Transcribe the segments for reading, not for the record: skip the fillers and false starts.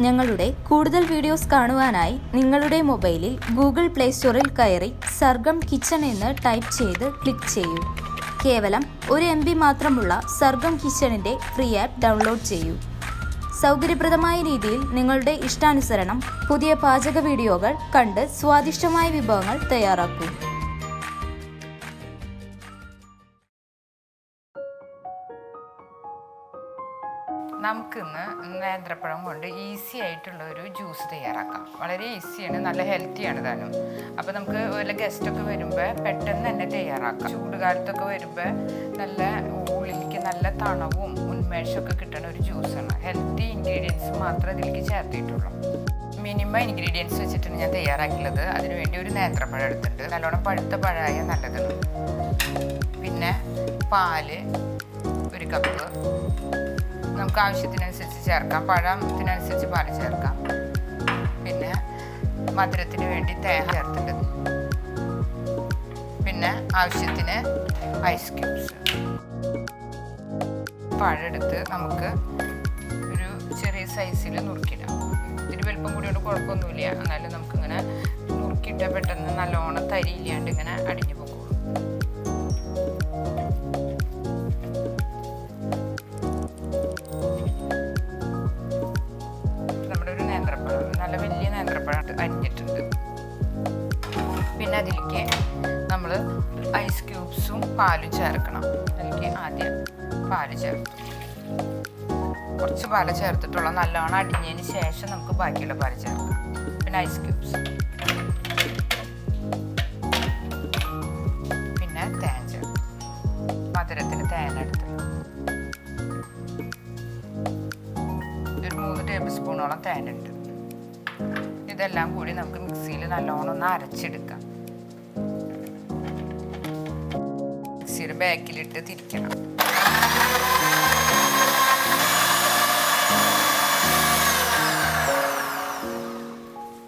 ഞങ്ങളുടെ കൂടുതൽ വീഡിയോസ് കാണുവാനായി നിങ്ങളുടെ മൊബൈലിൽ ഗൂഗിൾ പ്ലേ സ്റ്റോറിൽ കയറി സർഗം കിച്ചൺ എന്ന് ടൈപ്പ് ചെയ്ത് ക്ലിക്ക് ചെയ്യൂ. കേവലം 1 MB മാത്രമുള്ള സർഗം കിച്ചണിൻ്റെ ഫ്രീ ആപ്പ് ഡൗൺലോഡ് ചെയ്യൂ. സൗകര്യപ്രദമായ രീതിയിൽ നിങ്ങളുടെ ഇഷ്ടാനുസരണം പുതിയ പാചക വീഡിയോകൾ കണ്ട് സ്വാദിഷ്ടമായ വിഭവങ്ങൾ തയ്യാറാക്കൂ. നമുക്കിന്ന് നേന്ത്രപ്പഴം കൊണ്ട് ഈസി ആയിട്ടുള്ള ഒരു ജ്യൂസ് തയ്യാറാക്കാം. വളരെ ഈസിയാണ്, നല്ല ഹെൽത്തിയാണ് താനും. അപ്പോൾ നമുക്ക് വല്ല ഗസ്റ്റൊക്കെ വരുമ്പോൾ പെട്ടെന്ന് തന്നെ തയ്യാറാക്കാം. ചൂടുകാലത്തൊക്കെ വരുമ്പോൾ നല്ല ഉള്ളിലേക്ക് നല്ല തണവും ഉന്മേഷമൊക്കെ കിട്ടുന്ന ഒരു ജ്യൂസാണ്. ഹെൽത്തി ഇൻഗ്രീഡിയൻസ് മാത്രമേ ഇതിലേക്ക് ചേർത്തിട്ടുള്ളൂ. മിനിമം ഇൻഗ്രീഡിയൻസ് വെച്ചിട്ടാണ് ഞാൻ തയ്യാറാക്കിയുള്ളത്. അതിനുവേണ്ടി ഒരു നേന്ത്രപ്പഴം എടുത്തിട്ടുണ്ട്. നല്ലോണം പഴുത്ത പഴമായ നല്ലതാണ്. പിന്നെ പാല് 1 കപ്പ്, നമുക്ക് ആവശ്യത്തിനനുസരിച്ച് ചേർക്കാം. പഴത്തിനനുസരിച്ച് പാല് ചേർക്കാം. പിന്നെ മധുരത്തിന് വേണ്ടി തേങ്ങ ചേർത്തിട്ടുണ്ട്. പിന്നെ ആവശ്യത്തിന് ഐസ് ക്യൂബ്സ്. പഴമെടുത്ത് നമുക്ക് ഒരു ചെറിയ സൈസിൽ നുറുക്കിടാം. ഇത്തിരി വലുപ്പം കൂടിയോണ്ട് കുഴപ്പമൊന്നുമില്ല. എന്നാലും നമുക്കിങ്ങനെ നുറുക്കിയിട്ടാൽ പെട്ടെന്ന് നല്ലോണം തരിയില്ലാണ്ട് ഇങ്ങനെ അടിഞ്ഞു പോകും. നല്ല വലിയ നേന്ത്രപ്പഴം അരിഞ്ഞിട്ടുണ്ട്. പിന്നെ അതിലേക്ക് നമ്മൾ ഐസ് ക്യൂബ്സും പാലും ചേർക്കണം. അതിലേക്ക് ആദ്യം പാല് ചേർത്തു. കുറച്ച് പാല് ചേർത്തിട്ടുള്ള നല്ലോണം അടിഞ്ഞതിന് ശേഷം നമുക്ക് ബാക്കിയുള്ള പാല് ചേർക്കാം. പിന്നെ ഐസ് ക്യൂബ്സ്, പിന്നെ തേൻ ചേർക്കും. മധുരത്തിന് തേൻ എടുത്ത് ഒരു 3 ടേബിൾ സ്പൂണോളം തേനുണ്ട്. ഇതെല്ലാം കൂടി നമുക്ക് മിക്സിയിൽ നല്ലോണം ഒന്ന് അരച്ചെടുക്കാം. മിക്സിയുടെ ബാക്കിലിട്ട് തിരിക്കണം.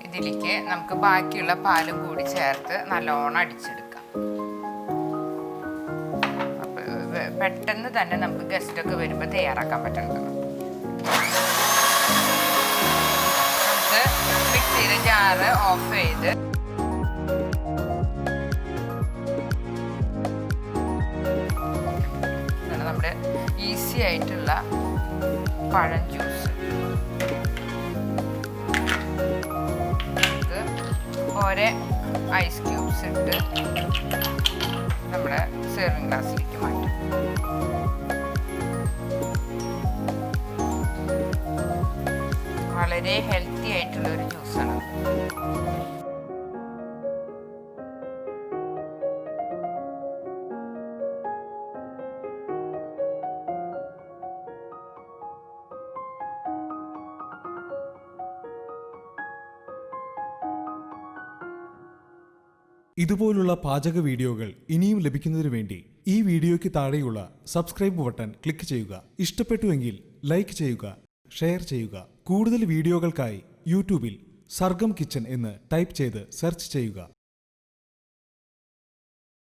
ഇതിലേക്ക് നമുക്ക് ബാക്കിയുള്ള പാലും കൂടി ചേർത്ത് നല്ലോണം അടിച്ചെടുക്കാം. പെട്ടെന്ന് തന്നെ നമുക്ക് ഗസ്റ്റൊക്കെ വരുമ്പോൾ തയ്യാറാക്കാൻ പറ്റുന്നത്. മിക്സിയുടെ ജാറ് ഓഫ് ചെയ്ത് നമ്മുടെ ഈസി ആയിട്ടുള്ള പഴം ജ്യൂസ്. ഓരോ ഐസ് ക്യൂബ്സ് ഇട്ട് നമ്മുടെ സെർവിങ് ഗ്ലാസ്സിലേക്ക് മാറ്റും. വളരെ ഹെൽത്തി ആയിട്ടുള്ള ഒരു ജ്യൂസാണ്. ഇതുപോലുള്ള പാചക വീഡിയോകൾ ഇനിയും ലഭിക്കുന്നതിനു വേണ്ടി ഈ വീഡിയോയ്ക്ക് താഴെയുള്ള സബ്സ്ക്രൈബ് ബട്ടൺ ക്ലിക്ക് ചെയ്യുക. ഇഷ്ടപ്പെട്ടുവെങ്കിൽ ലൈക്ക് ചെയ്യുക, ഷെയർ ചെയ്യുക. കൂടുതൽ വീഡിയോകൾക്കായി യൂട്യൂബിൽ സർഗം കിച്ചൺ എന്ന് ടൈപ്പ് ചെയ്ത് സെർച്ച് ചെയ്യുക.